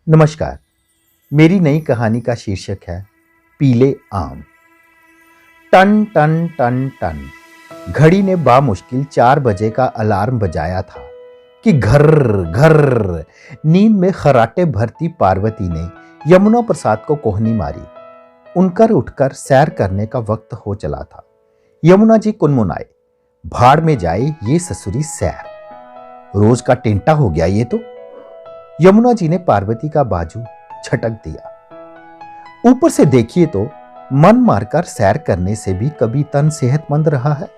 नमस्कार। मेरी नई कहानी का शीर्षक है पीले आम। टन टन टन टन घड़ी ने बामुश्किल 4 बजे का अलार्म बजाया था कि घर घर नींद में खर्राटे भरती पार्वती ने यमुना प्रसाद को कोहनी मारी। उनकर उठकर सैर करने का वक्त हो चला था। यमुना जी कुनमुनाए, भाड़ में जाए ये ससुरी सैर, रोज का टेंटा हो गया ये तो। यमुना जी ने पार्वती का बाजू झटक दिया। ऊपर से देखिए तो मन मारकर सैर करने से भी कभी तन सेहतमंद रहा है।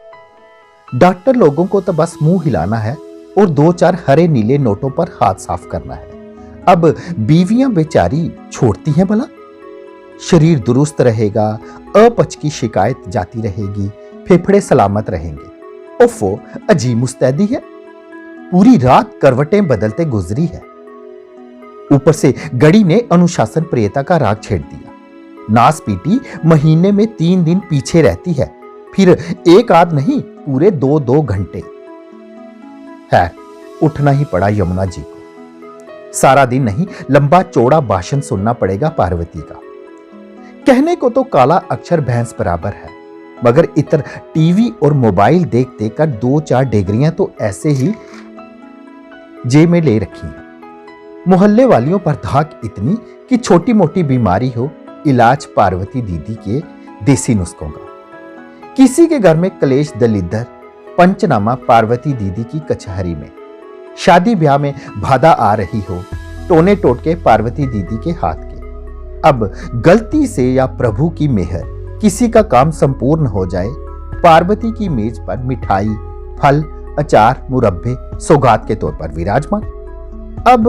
डॉक्टर लोगों को तो बस मुंह हिलाना है और 2-4 हरे नीले नोटों पर हाथ साफ करना है। अब बीवियां बेचारी छोड़ती हैं भला? शरीर दुरुस्त रहेगा, अपच की शिकायत जाती रहेगी, फेफड़े सलामत रहेंगे। ओफो, अजीब मुस्तैदी है। पूरी रात करवटें बदलते गुजरी है। ऊपर से गड़ी ने अनुशासन प्रियता का राग छेड़ दिया। नास पीटी महीने में 3 दिन पीछे रहती है, फिर एक आध नहीं पूरे 2-2 घंटे। है, उठना ही पड़ा यमुना जी को। सारा दिन नहीं, लंबा चौड़ा भाषण सुनना पड़ेगा पार्वती का। कहने को तो काला अक्षर भैंस बराबर है, मगर इतर टीवी और मोबाइल देख देकर 2-4 डिग्रियां तो ऐसे ही जेब में ले रखी हैं। मोहल्ले वालियों पर धाक इतनी कि छोटी मोटी बीमारी हो, इलाज पार्वती दीदी के देसी नुस्खों का। किसी के घर में कलेश दलिद्दर, पंचनामा पार्वती दीदी की कचहरी में। शादी ब्याह में बाधा आ रही हो, टोने टोटके पार्वती दीदी के हाथ के। अब गलती से या प्रभु की मेहर किसी का काम संपूर्ण हो जाए, पार्वती की मेज पर मिठाई, फल, अचार, मुरब्बे सौगात के तौर पर विराजमान। अब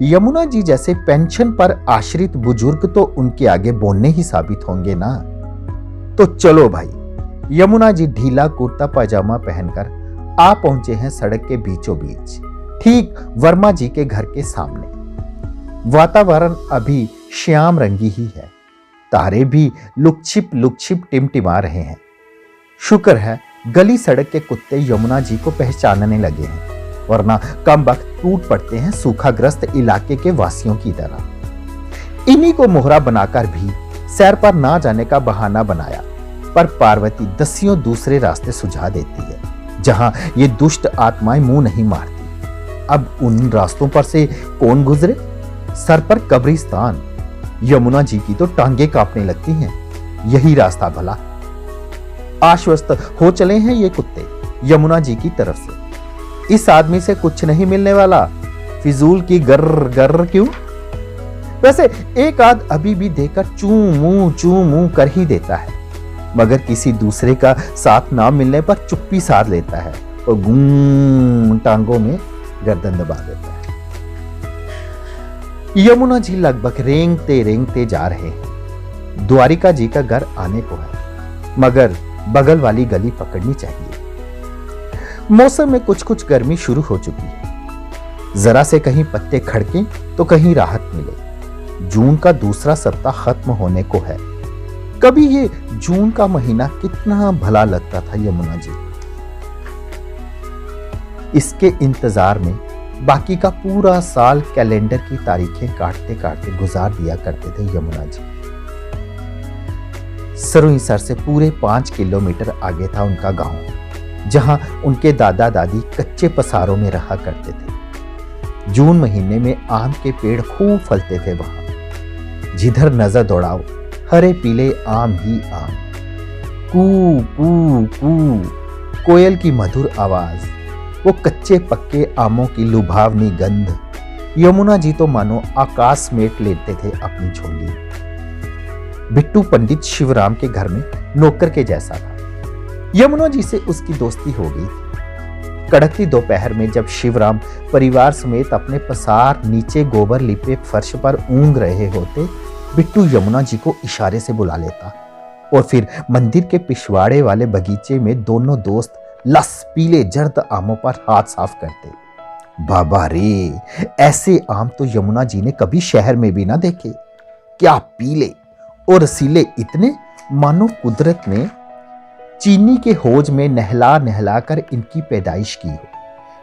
यमुना जी जैसे पेंशन पर आश्रित बुजुर्ग तो उनके आगे बोलने ही साबित होंगे ना। तो चलो भाई, यमुना जी ढीला कुर्ता पजामा पहनकर आ पहुंचे हैं सड़क के बीचों बीच, ठीक वर्मा जी के घर के सामने। वातावरण अभी श्याम रंगी ही है। तारे भी लुक-छिप टिमटिमा रहे हैं। शुक्र है गली सड़क के कुत्ते यमुना जी को पहचानने लगे हैं, वरना कम वक्त टूट पड़ते हैं सूखाग्रस्त इलाके के वासियों की तरह। इन्हीं को मोहरा बनाकर भी सैर पर ना जाने का बहाना बनाया, पर पार्वती दसियों दूसरे रास्ते सुझा देती है, जहां ये दुष्ट आत्माएं मुंह नहीं मारती। अब उन रास्तों पर से कौन गुजरे? सर पर कब्रिस्तान। यमुना जी की तो टांगे कांपने लगती हैं। यही रास्ता भला। आश्वस्त हो चले हैं ये कुत्ते यमुना जी की तरफ से। इस आदमी से कुछ नहीं मिलने वाला, फिजूल की गर्र गर्र क्यों? वैसे एक आध अभी भी देकर चू मुंह कर ही देता है, मगर किसी दूसरे का साथ ना मिलने पर चुप्पी साध लेता है और गूं टांगों में गर्दन दबा देता है। यमुना जी लगभग रेंगते रेंगते जा रहे हैं। द्वारिका जी का घर आने को है, मगर बगल वाली गली पकड़नी चाहिए। मौसम में कुछ गर्मी शुरू हो चुकी है। जरा से कहीं पत्ते खड़के तो कहीं राहत मिले। जून का दूसरा सप्ताह खत्म होने को है। कभी ये जून का महीना कितना भला लगता था यमुना जी। इसके इंतजार में बाकी का पूरा साल कैलेंडर की तारीखें काटते काटते गुजार दिया करते थे यमुना जी। सरुईसर से पूरे 5 किलोमीटर आगे था उनका गांव, जहां उनके दादा दादी कच्चे पसारों में रहा करते थे। जून महीने में आम के पेड़ खूब फलते थे वहां। जिधर नजर दौड़ाओ हरे पीले आम ही आम। कू कू कू कोयल की मधुर आवाज, वो कच्चे पक्के आमों की लुभावनी गंध। यमुना जी तो मानो आकाश मेट लेते थे अपनी झोली। बिट्टू पंडित शिवराम के घर में नौकर के जैसा था। यमुना जी से उसकी दोस्ती हो गई थी। कड़कती दोपहर में जब शिवराम परिवार समेत अपने पसार नीचे गोबर लिपे फर्श पर ऊंघ रहे होते, बिट्टू यमुना जी को इशारे से बुला लेता और फिर मंदिर के पिछवाड़े वाले बगीचे में दोनों दोस्त लस पीले जर्द आमों पर हाथ साफ करते। बाबा रे, ऐसे आम तो यमुना जी ने कभी शहर में भी ना देखे। क्या पीले और रसीले इतने, मानो कुदरत ने चीनी के होज में नहला नहला कर इनकी पैदाइश की हो।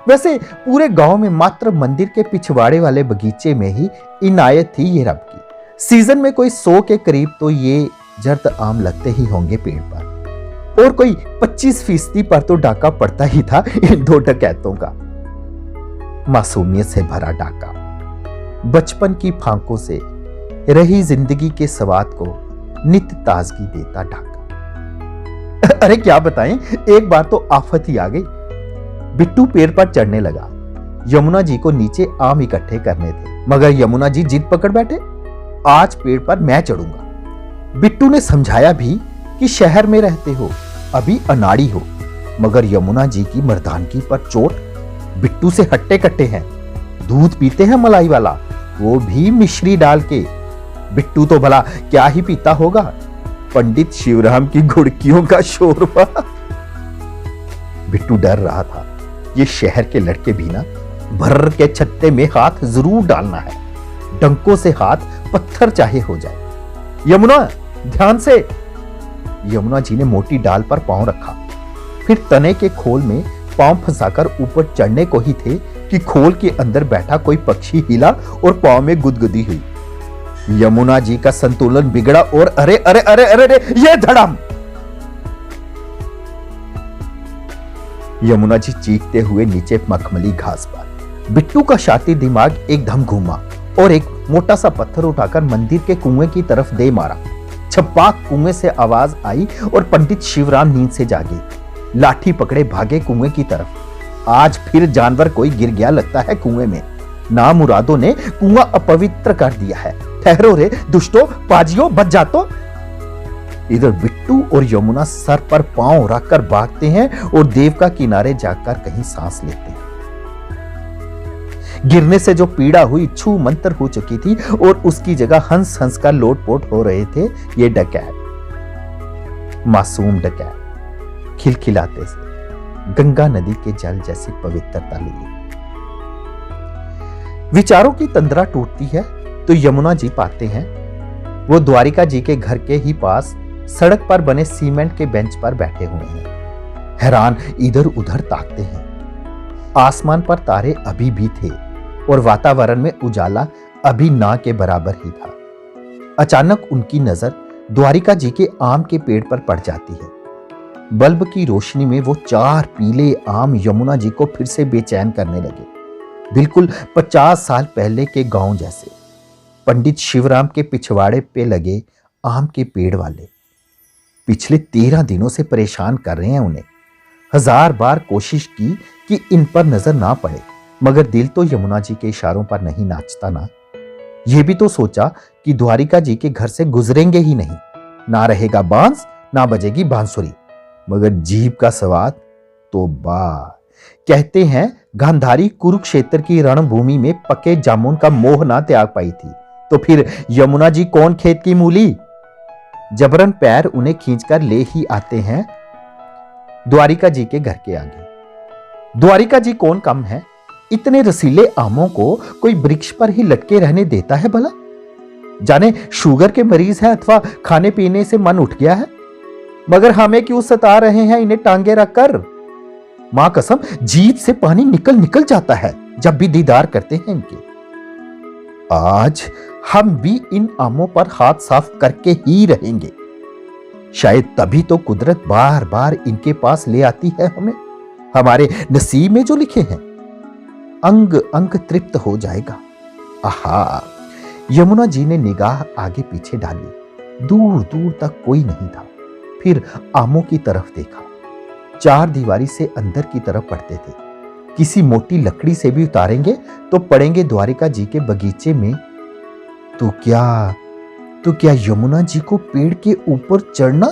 वैसे पूरे गांव में मात्र मंदिर के पिछवाड़े वाले बगीचे में ही इनायत थी ये रब की। सीजन में कोई 100 के करीब तो ये जर्द आम लगते ही होंगे पेड़ पर, और कोई 25% पर तो डाका पड़ता ही था इन 2 डकैतों का। मासूमियत से भरा डाका, बचपन की फांकों से रही जिंदगी के स्वाद को नित ताजगी देता डाका। अरे क्या बताएं, एक बार तो आफत ही आ गई। बिट्टू पेड़ पर चढ़ने लगा। यमुना जी को नीचे आम इकट्ठे करने थे, मगर यमुना जी जिद पकड़ बैठे, आज पेड़ पर मैं चढ़ूंगा। बिट्टू ने समझाया भी कि शहर में रहते हो, अभी अनाड़ी हो, मगर यमुना जी की मर्दानगी पर चोट। बिट्टू से हट्टे कट्टे हैं, दूध पीते हैं मलाई वाला, वो भी मिश्री डाल के। बिट्टू तो भला क्या ही पीता होगा, पंडित शिवराम की घुड़कियों का शोरबा। बिट्टू डर रहा था, ये शहर के लड़के भी ना भर के छत्ते में हाथ जरूर डालना है, डंकों से हाथ पत्थर चाहे हो जाए। यमुना ध्यान से। यमुना जी ने मोटी डाल पर पांव रखा, फिर तने के खोल में पांव फंसाकर ऊपर चढ़ने को ही थे कि खोल के अंदर बैठा कोई पक्षी हिला और पांव में गुदगुदी हुई। यमुना जी का संतुलन बिगड़ा और अरे अरे अरे अरे, अरे ये धड़म। यमुना जी चीखते हुए नीचे मखमली घास पर। बिट्टू का शातिर दिमाग एकदम घूमा और एक मोटा सा पत्थर उठाकर मंदिर के कुएं की तरफ दे मारा। छपाक कुएं से आवाज आई और पंडित शिवराम नींद से जागे, लाठी पकड़े भागे कुएं की तरफ। आज फिर जानवर कोई गिर गया लगता है कुएं में। नामुरादों ने कुआं अपवित्र कर दिया है। ठहरो रे दुष्टो, पाजियो, बच जा तो। इधर बिट्टू और यमुना सर पर पांव रखकर भागते हैं और देव का किनारे जाकर कहीं सांस लेते हैं। गिरने से जो पीड़ा हुई छू मंतर हो चुकी थी और उसकी जगह हंस हंस का लोटपोट हो रहे थे ये डकैत। मासूम डकैत खिलखिलाते से गंगा नदी के जल जैसी पवित्रता लिए। विचारों की तंद्रा टूटती है तो यमुना जी पाते हैं वो द्वारिका जी के घर के ही पास सड़क पर बने सीमेंट के बेंच पर बैठे हुए हैं। हैरान इधर उधर ताकते हैं। आसमान पर तारे अभी भी थे और वातावरण में उजाला अभी ना के बराबर ही था। अचानक उनकी नजर द्वारिका जी के आम के पेड़ पर पड़ जाती है। बल्ब की रोशनी में वो 4 पीले आम यमुना जी को फिर से बेचैन करने लगे, बिल्कुल 50 साल पहले के गांव जैसे। पंडित शिवराम के पिछवाड़े पे लगे आम के पेड़ वाले पिछले 13 दिनों से परेशान कर रहे हैं उन्हें। 1000 बार कोशिश की कि इन पर नजर ना पड़े, मगर दिल तो यमुना जी के इशारों पर नहीं नाचता ना। यह भी तो सोचा कि द्वारिका जी के घर से गुजरेंगे ही नहीं, ना रहेगा बांस ना बजेगी बांसुरी, मगर जीभ का स्वाद तो बा। कहते हैं गांधारी कुरुक्षेत्र की रणभूमि में पके जामुन का मोह ना त्याग पाई थी, तो फिर यमुना जी कौन खेत की मूली। जबरन पैर उन्हें खींचकर ले ही आते हैं द्वारिका जी के घर के आगे। द्वारिका जी कौन कम है, इतने रसीले आमों को कोई वृक्ष पर ही लटके रहने देता है भला। जाने शुगर के मरीज है अथवा खाने पीने से मन उठ गया है, मगर हमें क्यों सता रहे हैं इन्हें टांगे रखकर। मां कसम जीभ से पानी निकल निकल जाता है जब भी दीदार करते हैं इनके। आज हम भी इन आमों पर हाथ साफ करके ही रहेंगे। शायद तभी तो कुदरत बार बार इनके पास ले आती है हमें, हमारे नसीब में जो लिखे हैं। अंग अंग तृप्त हो जाएगा। आहा। यमुना जी ने निगाह आगे पीछे डाली। दूर दूर तक कोई नहीं था। फिर आमों की तरफ देखा। 4 दीवारी से अंदर की तरफ पड़ते थे। किसी मोटी लकड़ी से भी उतारेंगे तो पड़ेंगे द्वारिका जी के बगीचे में। तो क्या यमुना जी को पेड़ के ऊपर चढ़ना?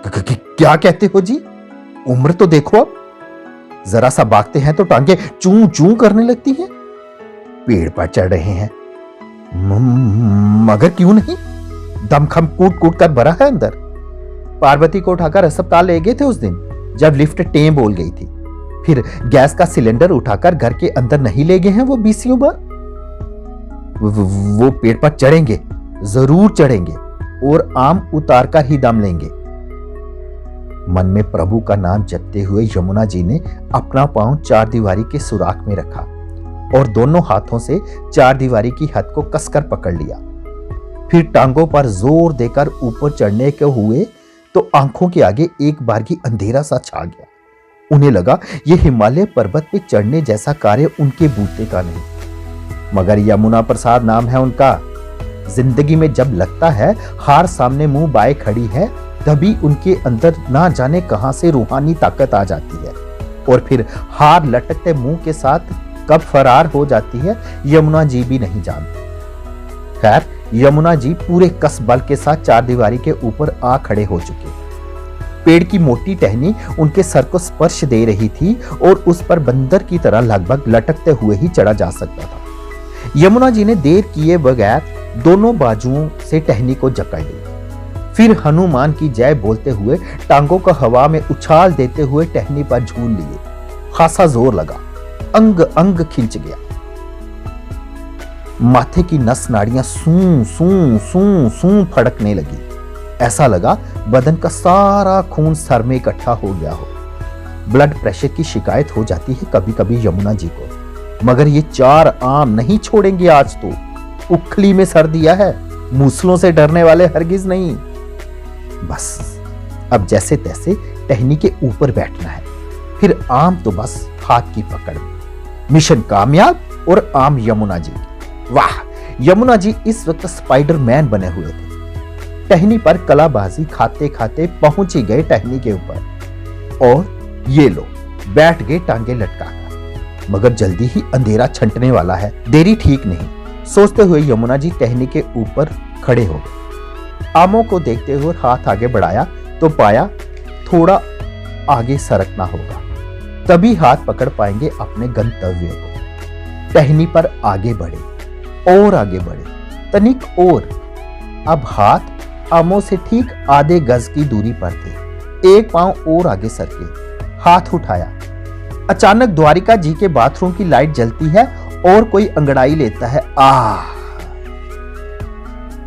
क्या कहते हो जी? उम्र तो देखो अब, जरा सा भागते हैं तो टांगे चूं चूं करने लगती हैं। पेड़ पर चढ़ रहे हैं, मगर क्यों नहीं? दमखम कूट कूट कर भरा है अंदर। पार्वती को उठाकर अस्पताल ले गए थे उस दिन जब लिफ्ट टें बोल गई थी। फिर गैस का सिलेंडर उठाकर घर के अंदर नहीं ले गए हैं वो 20 बार। वो पेड़ पर चढ़ेंगे, जरूर चढ़ेंगे और आम उतार कर ही दम लेंगे। मन में प्रभु का नाम जपते हुए यमुना जी ने अपना पांव चारदीवारी के सुराख में रखा और दोनों हाथों से चारदीवारी की हद को कसकर पकड़ लिया। फिर टांगों पर जोर देकर ऊपर चढ़ने के हुए तो आंखों के आगे एक बारगी अंधेरा सा छा गया। उन्हें लगा यह हिमालय पर्वत पे चढ़ने जैसा कार्य उनके बूते का नहीं, मगर यमुना प्रसाद नाम है उनका। जिंदगी में जब लगता है हार सामने मुंह बाए खड़ी है, तभी उनके अंदर ना जाने कहां से रूहानी ताकत आ जाती है और फिर हार लटकते मुंह के साथ कब फरार हो जाती है यमुना जी भी नहीं जानती। खैर, यमुना जी पूरे कस बल के साथ चारदीवारी के ऊपर आ खड़े हो चुके। पेड़ की मोटी टहनी उनके सर को स्पर्श दे रही थी और उस पर बंदर की तरह लगभग लटकते हुए ही चढ़ा जा सकता था। यमुना जी ने देर किए बगैर दोनों बाजुओं से टहनी को जकड़ ली। फिर हनुमान की जय बोलते हुए टांगों को हवा में उछाल देते हुए टहनी पर झूल लिए। खासा जोर लगा, अंग अंग खिंच गया। माथे की नस नाड़ियां सूं सूं सूं सूं फड़कने लगी। ऐसा लगा बदन का सारा खून सर में इकट्ठा हो गया हो। ब्लड प्रेशर की शिकायत हो जाती है कभी कभी यमुना जी को, मगर ये 4 आम नहीं छोड़ेंगे आज तो। उखली में सर दिया है, मूसलों से डरने वाले हरगिज नहीं। बस अब जैसे तैसे टहनी के ऊपर बैठना है, फिर आम तो बस हाथ की पकड़ में। मिशन कामयाब और आम यमुना जी। वाह, यमुना जी इस वक्त स्पाइडरमैन बने हुए थे। टहनी पर कलाबाजी खाते खाते पहुंच ही गए टहनी के ऊपर और ये लो बैठ गए टांगे लटकाकर। मगर जल्दी ही अंधेरा छंटने वाला है, देरी ठीक नहीं सोचते हुए यमुना जी टहनी के ऊपर खड़े हो गए। आमों को देखते हुए हाथ आगे बढ़ाया तो पाया थोड़ा आगे सरकना होगा, तभी हाथ पकड़ पाएंगे अपने गंतव्य को। टहनी पर आगे बढ़े और आगे बढ़े, तनिक और। अब हाथ आमों से ठीक आधे गज की दूरी पर थे। एक पांव और आगे सरके, हाथ उठाया। अचानक द्वारिका जी के बाथरूम की लाइट जलती है और कोई अंगड़ाई लेता है।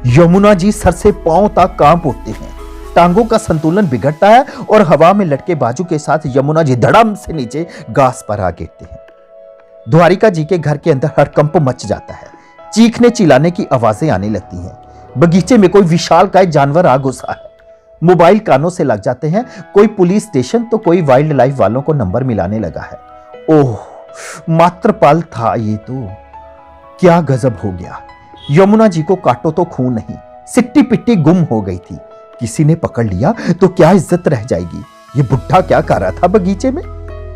यमुना जी सर से पांव तक कांप उठते हैं। टांगों का संतुलन बिगड़ता है और हवा में लटके बाजू के साथ यमुना जी धड़म से नीचे घास पर आ गिरते हैं। द्वारिका जी के घर के अंदर हड़कंप मच जाता है। चीखने चिल्लाने की आवाजें आने लगती हैं। बगीचे में कोई विशालकाय जानवर आ घुसा है। मोबाइल कानों से लग जाते हैं। कोई पुलिस स्टेशन तो कोई वाइल्ड लाइफ वालों को नंबर मिलाने लगा है। ओह, मात्र पल था ये तो। क्या गजब हो गया। यमुना जी को काटो तो खून नहीं, सिट्टी पिट्टी गुम हो गई थी। किसी ने पकड़ लिया तो क्या इज्जत रह जाएगी। ये बुढ़ा क्या कर रहा था बगीचे में?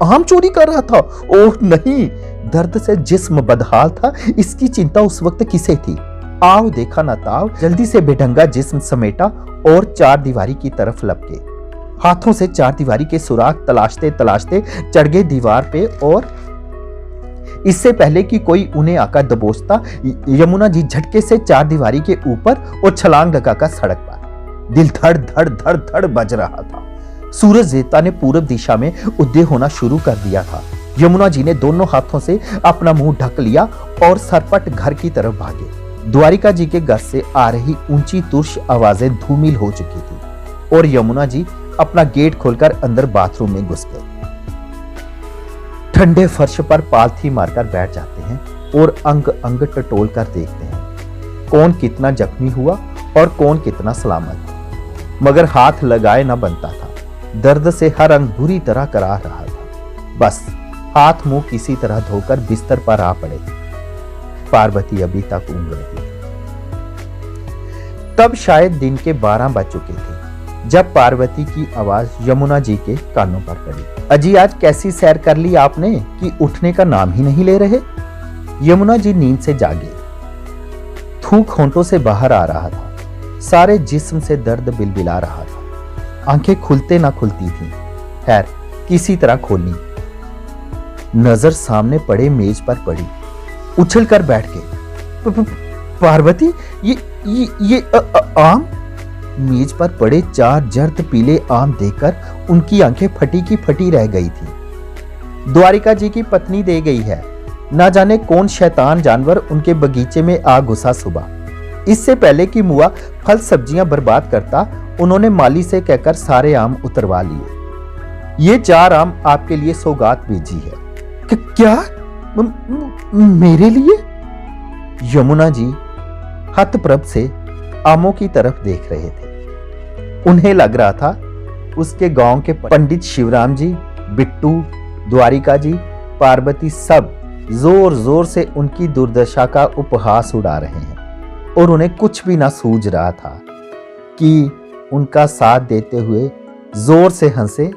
आम चोरी कर रहा था? ओह नहीं, दर्द से जिस्म बदहाल था। इसकी चिंता उस वक्त किसे थी? आओ देखा ना ताव, जल्दी से बेढंगा जिस्म समेटा और चारदीवारी की तरफ लपके। हाथों से चारदीवारी के सुराख तलाशते तलाशते चढ़ गए दीवार पे और इससे पहले कि कोई उन्हें आकर दबोचता, यमुना जी झटके से चारदीवारी के ऊपर और छलांग लगाकर सड़क पर। दिल धड़ धड़ धड़ धड़ बज रहा था। सूरज देवता ने पूर्व दिशा में उदय होना शुरू कर दिया था। यमुना जी ने दोनों हाथों से अपना मुंह ढक लिया और सरपट घर की तरफ भागे। द्वारिका जी के घर से आ रही ऊंची तुर्श आवाजें धूमिल हो चुकी थी और यमुना जी अपना गेट खोलकर अंदर बाथरूम में घुस गए। ठंडे फर्श पर पालथी मारकर बैठ जाते हैं और अंग अंग टटोल कर देखते हैं कौन कितना जख्मी हुआ और कौन कितना सलामत। मगर हाथ लगाए ना बनता था। दर्द से हर अंग बुरी तरह करा रहा था। बस हाथ मुंह किसी तरह धोकर बिस्तर पर आ पड़े। पार्वती अभी तक ऊँग रही थी। तब शायद दिन के 12 बज चुके थे जब पार्वती की आवाज यमुना जी के कानों पर पड़ी। अजी, आज कैसी सैर कर ली आपने कि उठने का नाम ही नहीं ले रहे? यमुना जी नींद से जागे। थूक होंठों से बाहर आ रहा था। सारे जिस्म से दर्द बिलबिला रहा था। आंखें खुलते ना खुलती थीं। खैर, किसी तरह खोली। नजर सामने पड़े मेज पर पड़ी। उछल कर बैठ गए। पार्वती, ये आम? मेज पर पड़े 4 जर्द पीले आम देखकर उनकी आंखें फटी की फटी रह गई थी। द्वारिका जी की पत्नी दे गई है। ना जाने कौन शैतान जानवर उनके बगीचे में आ घुसा सुबह। इससे पहले कि मुआ फल सब्जियां बर्बाद करता उन्होंने माली से कहकर सारे आम उतरवा लिए। ये 4 आम आपके लिए सौगात भेजी है। क्या? मेरे लिए? यमुना जी हतप्रभ से आमों की तरफ देख रहे थे। उन्हें लग रहा था उसके गांव के पंडित शिवराम जी, बिट्टू, द्वारिका जी, पार्वती सब जोर जोर से उनकी दुर्दशा का उपहास उड़ा रहे हैं और उन्हें कुछ भी ना सूझ रहा था कि उनका साथ देते हुए जोर से हंसे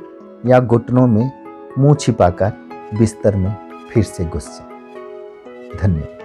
या घुटनों में मुंह छिपाकर बिस्तर में फिर से घुस जाए। धन्यवाद।